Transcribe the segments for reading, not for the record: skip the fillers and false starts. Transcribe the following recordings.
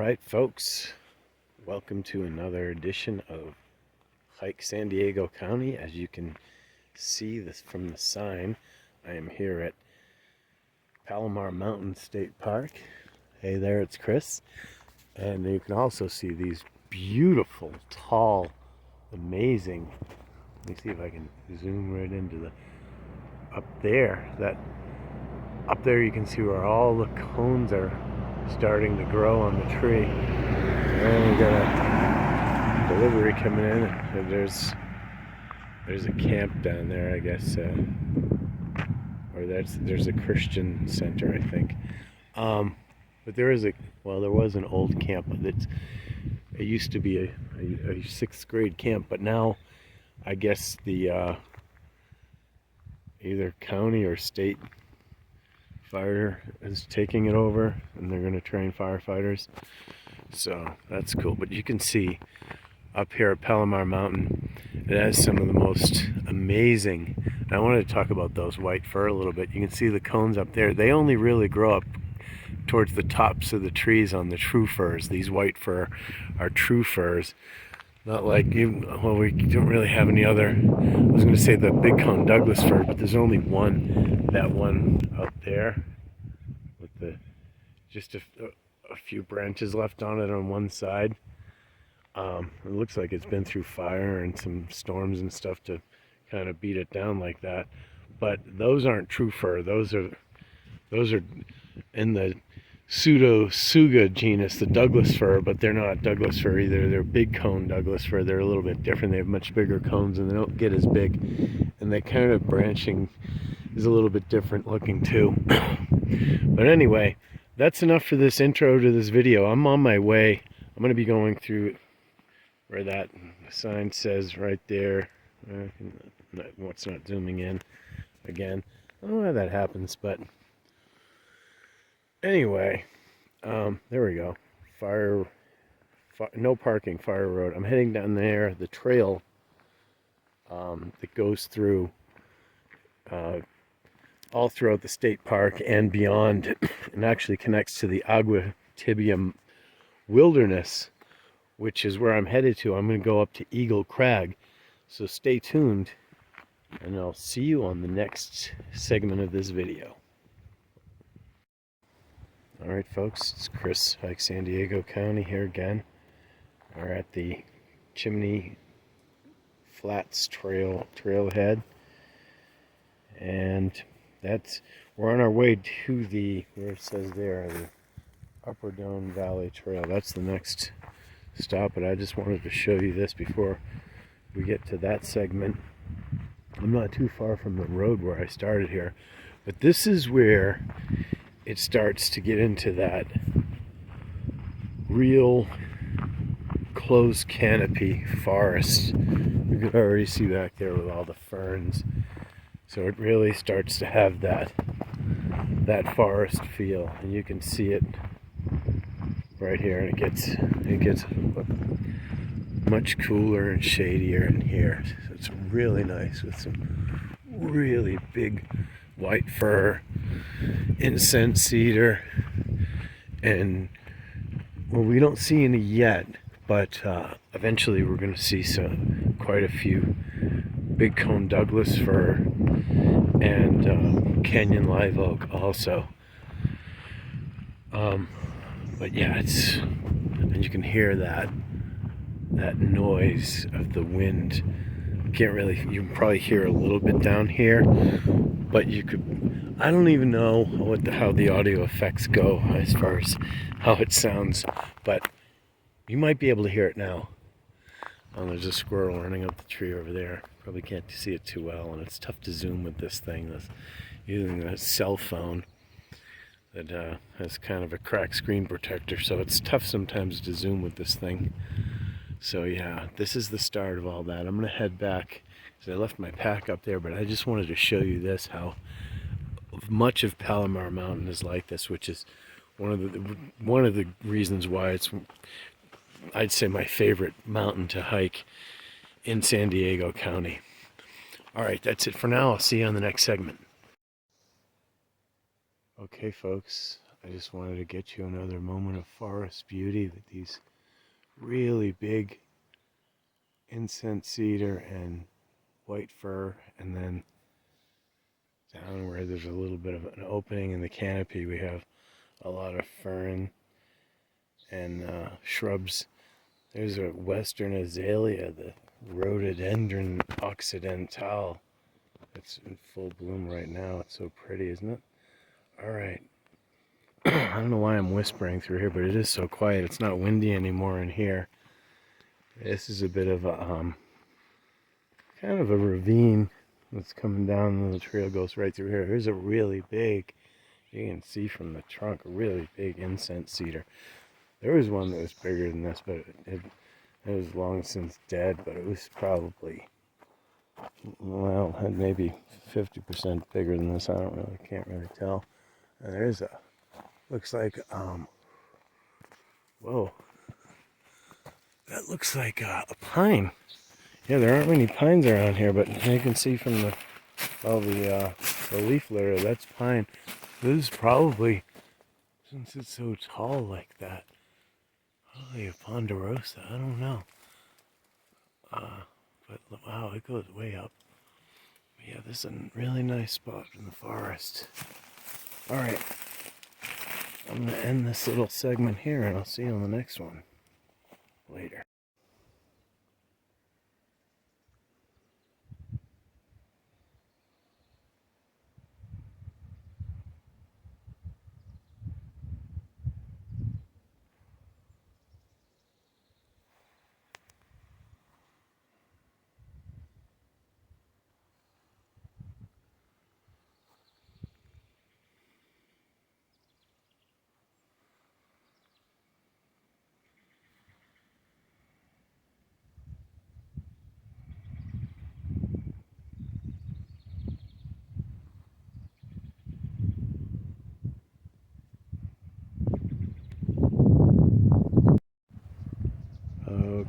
Alright folks, welcome to another edition of Hike San Diego County. As you can see this from the sign, I am here at Palomar Mountain State Park. Hey there, it's Chris. And you can also see these beautiful, tall, amazing, let me see if I can zoom right into the, up there you can see where all the cones are starting to grow on the tree. And we got a delivery coming in. And there's a camp down there, I guess, or there's a Christian center, I think. But there was an old camp it used to be a sixth grade camp, but now I guess the either county or state fire is taking it over, and they're going to train firefighters, so that's cool. But you can see up here at Palomar Mountain, it has some of the most amazing, and I wanted to talk about those white fir a little bit. You can see the cones up there. They only really grow up towards the tops of the trees on the true firs. These white fir are true firs, not like we don't really have any other. I was going to say the big cone Douglas fir, but there's only one, that one up there with just a few branches left on it on one side. It looks like it's been through fire and some storms and stuff to kind of beat it down like that. But those aren't true fir. Those are in the Pseudotsuga genus, the Douglas fir, but they're not Douglas fir either. They're big cone Douglas fir. They're a little bit different. They have much bigger cones and they don't get as big, and they kind of branching is a little bit different looking too. But anyway, that's enough for this intro to this video. I'm on my way. I'm going to be going through where that sign says right there. It's not zooming in again. I don't know how that happens, but anyway, there we go. No parking, fire road. I'm heading down there, the trail that goes through all throughout the state park and beyond, and actually connects to the Agua Tibia Wilderness, which is where I'm headed to. I'm going to go up to Eagle Crag, so stay tuned, and I'll see you on the next segment of this video. Alright folks, it's Chris, Hike San Diego County here again. We're at the Chimney Flats trailhead, and we're on our way to where it says there, the Upper Doane Valley Trail. That's the next stop, but I just wanted to show you this before we get to that segment. I'm not too far from the road where I started here, but this is where it starts to get into that real closed canopy forest. You can already see back there with all the ferns. So it really starts to have that forest feel, and you can see it right here, and it gets much cooler and shadier in here. So it's really nice with some really big white fir, incense cedar, and well, we don't see any yet, but eventually we're going to see quite a few big cone Douglas fir and canyon live oak also. But yeah, and you can hear that noise of the wind. You can probably hear a little bit down here, but I don't even know how the audio effects go as far as how it sounds, but you might be able to hear it now. There's a squirrel running up the tree over there. Probably can't see it too well, and it's tough to zoom with this thing. Using a cell phone that has kind of a cracked screen protector, so it's tough sometimes to zoom with this thing. So yeah, this is the start of all that. I'm going to head back, because I left my pack up there, but I just wanted to show you how much of Palomar Mountain is like this, which is one of the reasons why it's, I'd say, my favorite mountain to hike in San Diego County. Alright, that's it for now. I'll see you on the next segment. Okay folks, I just wanted to get you another moment of forest beauty with these really big incense cedar and white fir, and then down where there's a little bit of an opening in the canopy we have a lot of fern and shrubs. There's a western azalea, the rhododendron occidental. It's in full bloom right now. It's so pretty, isn't it? Alright. I don't know why I'm whispering through here, but it is so quiet. It's not windy anymore in here. This is a bit of a kind of a ravine that's coming down, and the trail goes right through here. Here's a really big, you can see from the trunk, a really big incense cedar. There was one that was bigger than this, but it was long since dead, but it was probably, well, had maybe 50% bigger than this. Can't really tell. And there's a, looks like, whoa, that looks like a pine. Yeah, there aren't many pines around here, but you can see from the leaf litter, that's pine. This is probably, since it's so tall like that, probably a ponderosa. I don't know. But wow, it goes way up. But yeah, this is a really nice spot in the forest. All right, I'm gonna end this little segment here, and I'll see you on the next one later.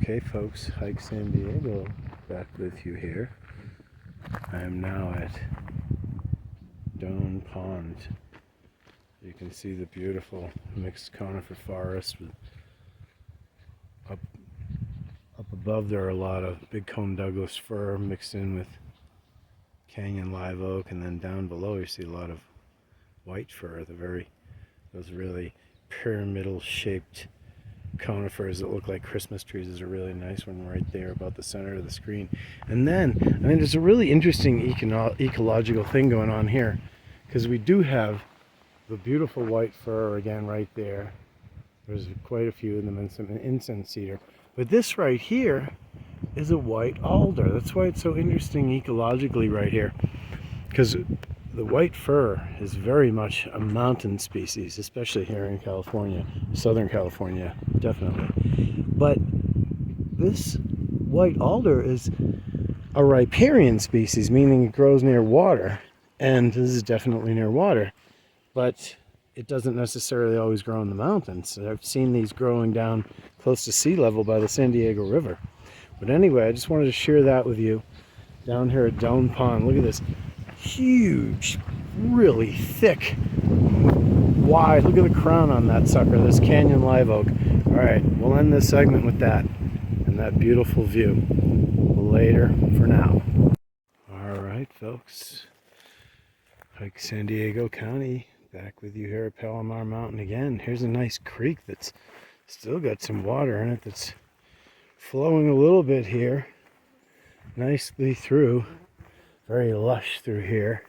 Okay folks, Hike San Diego back with you here. I am now at Doan Pond. You can see the beautiful mixed conifer forest with up above there are a lot of big cone Douglas fir mixed in with canyon live oak, and then down below you see a lot of white fir, those really pyramidal shaped conifers that look like Christmas trees. Is a really nice one right there about the center of the screen. And then, I mean, there's a really interesting ecological thing going on here, because we do have the beautiful white fir again right there. There's quite a few of them, and some incense cedar. But this right here is a white alder. That's why it's so interesting ecologically right here, because the white fir is very much a mountain species, especially here in California, Southern California, definitely. But this white alder is a riparian species, meaning it grows near water, and this is definitely near water, but it doesn't necessarily always grow in the mountains. I've seen these growing down close to sea level by the San Diego River. But anyway, I just wanted to share that with you down here at Doan Pond. Look at this huge, really thick, wide, look at the crown on that sucker, this canyon live oak. All right, we'll end this segment with that and that beautiful view. Later for now. All right, folks, Hike San Diego County, back with you here at Palomar Mountain again. Here's a nice creek that's still got some water in it, that's flowing a little bit here nicely through. Very lush through here,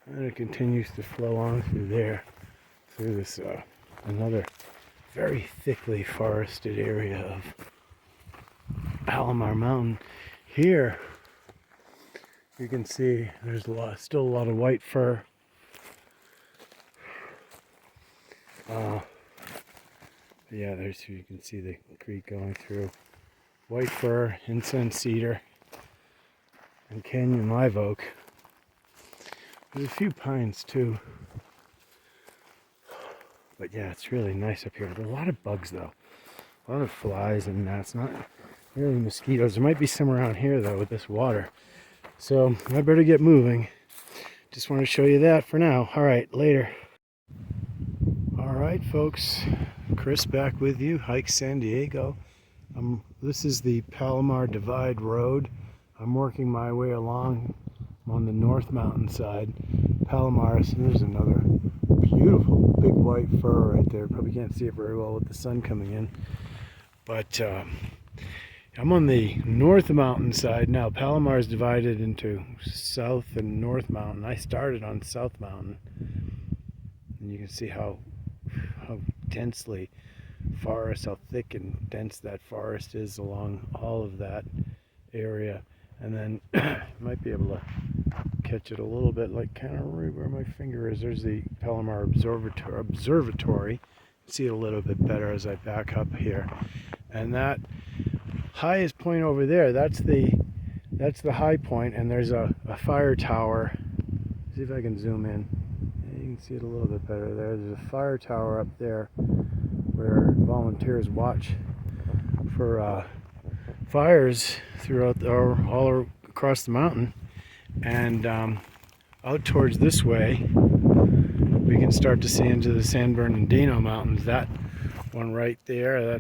and it continues to flow on through there, through this another very thickly forested area of Palomar Mountain. Here you can see there's still a lot of white fir. Yeah, you can see the creek going through. White fir, incense cedar, and canyon live oak. There's a few pines too. But yeah, it's really nice up here. There's a lot of bugs though. A lot of flies and gnats, not really mosquitoes. There might be some around here though with this water. So I better get moving. Just want to show you that for now. All right, later. Alright folks, Chris back with you, Hike San Diego. This is the Palomar Divide Road. I'm working my way along. I'm on the North Mountain side. Palomar, so there's another beautiful big white fir right there. Probably can't see it very well with the sun coming in. But I'm on the North Mountain side now. Palomar is divided into South and North Mountain. I started on South Mountain. And you can see how densely forest, how thick and dense that forest is along all of that area. And then you might be able to catch it a little bit, like kind of right where my finger is. There's the Palomar Observatory. See it a little bit better as I back up here. And that highest point over there, that's the high point, and there's a fire tower. See if I can zoom in. You can see it a little bit better there. There's a fire tower up there where volunteers watch for fires throughout all across the mountain. And out towards this way, we can start to see into the San Bernardino Mountains. That one right there,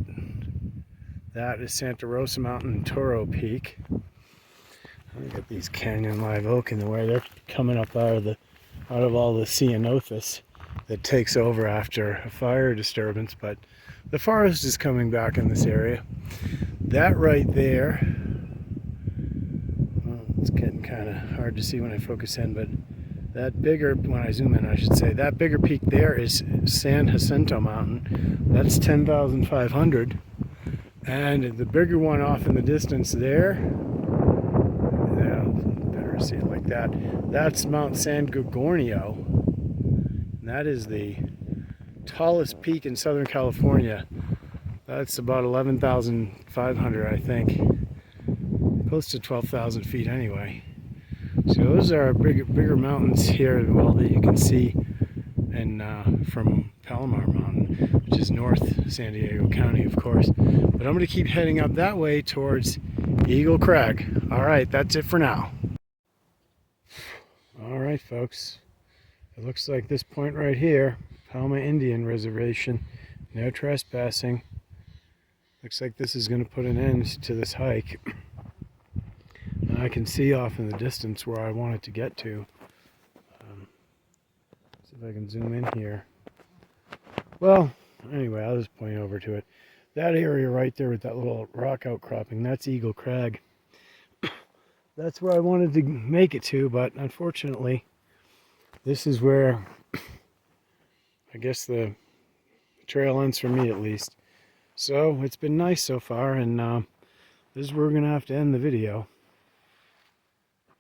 that is Santa Rosa Mountain and Toro Peak. Look at these canyon live oak in the way. They're coming up out of all the ceanothus that takes over after a fire disturbance, but the forest is coming back in this area. That right there, well, it's getting kind of hard to see when I focus in, but that bigger, when I zoom in I should say, that bigger peak there is San Jacinto Mountain. That's 10,500. And the bigger one off in the distance there, better see it like that, that's Mount San Gorgonio. And that is the tallest peak in Southern California. That's about 11,500, I think. Close to 12,000 feet anyway. So those are bigger mountains here, well, that you can see from Palomar Mountain, which is North San Diego County, of course. But I'm going to keep heading up that way towards Eagle Crag. All right, that's it for now. All right, folks. It looks like this point right here, Pauma Indian Reservation, no trespassing. Looks like this is going to put an end to this hike. And I can see off in the distance where I want it to get to. See if I can zoom in here. Well, anyway, I'll just point over to it. That area right there with that little rock outcropping, that's Eagle Crag. That's where I wanted to make it to, but unfortunately, this is where I guess the trail ends for me, at least. So it's been nice so far, and this is where we're going to have to end the video,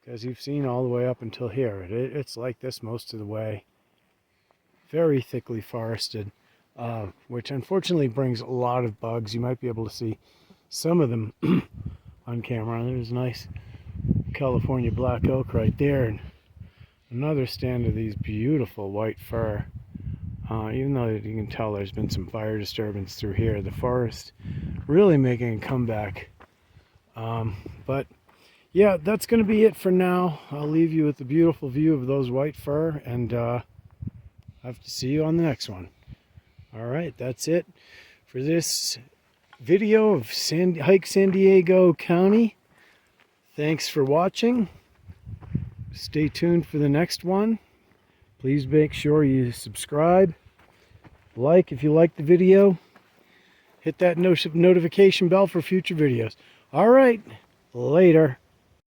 because you've seen all the way up until here. It's like this most of the way. Very thickly forested, which unfortunately brings a lot of bugs. You might be able to see some of them on camera. There's a nice California black oak right there, and another stand of these beautiful white fir. Even though you can tell there's been some fire disturbance through here, the forest really making a comeback. But yeah, that's going to be it for now. I'll leave you with the beautiful view of those white fir, and I have to see you on the next one. All right, that's it for this video of Hike San Diego County. Thanks for watching. Stay tuned for the next one. Please make sure you subscribe, like if you like the video, hit that notification bell for future videos. All right, later.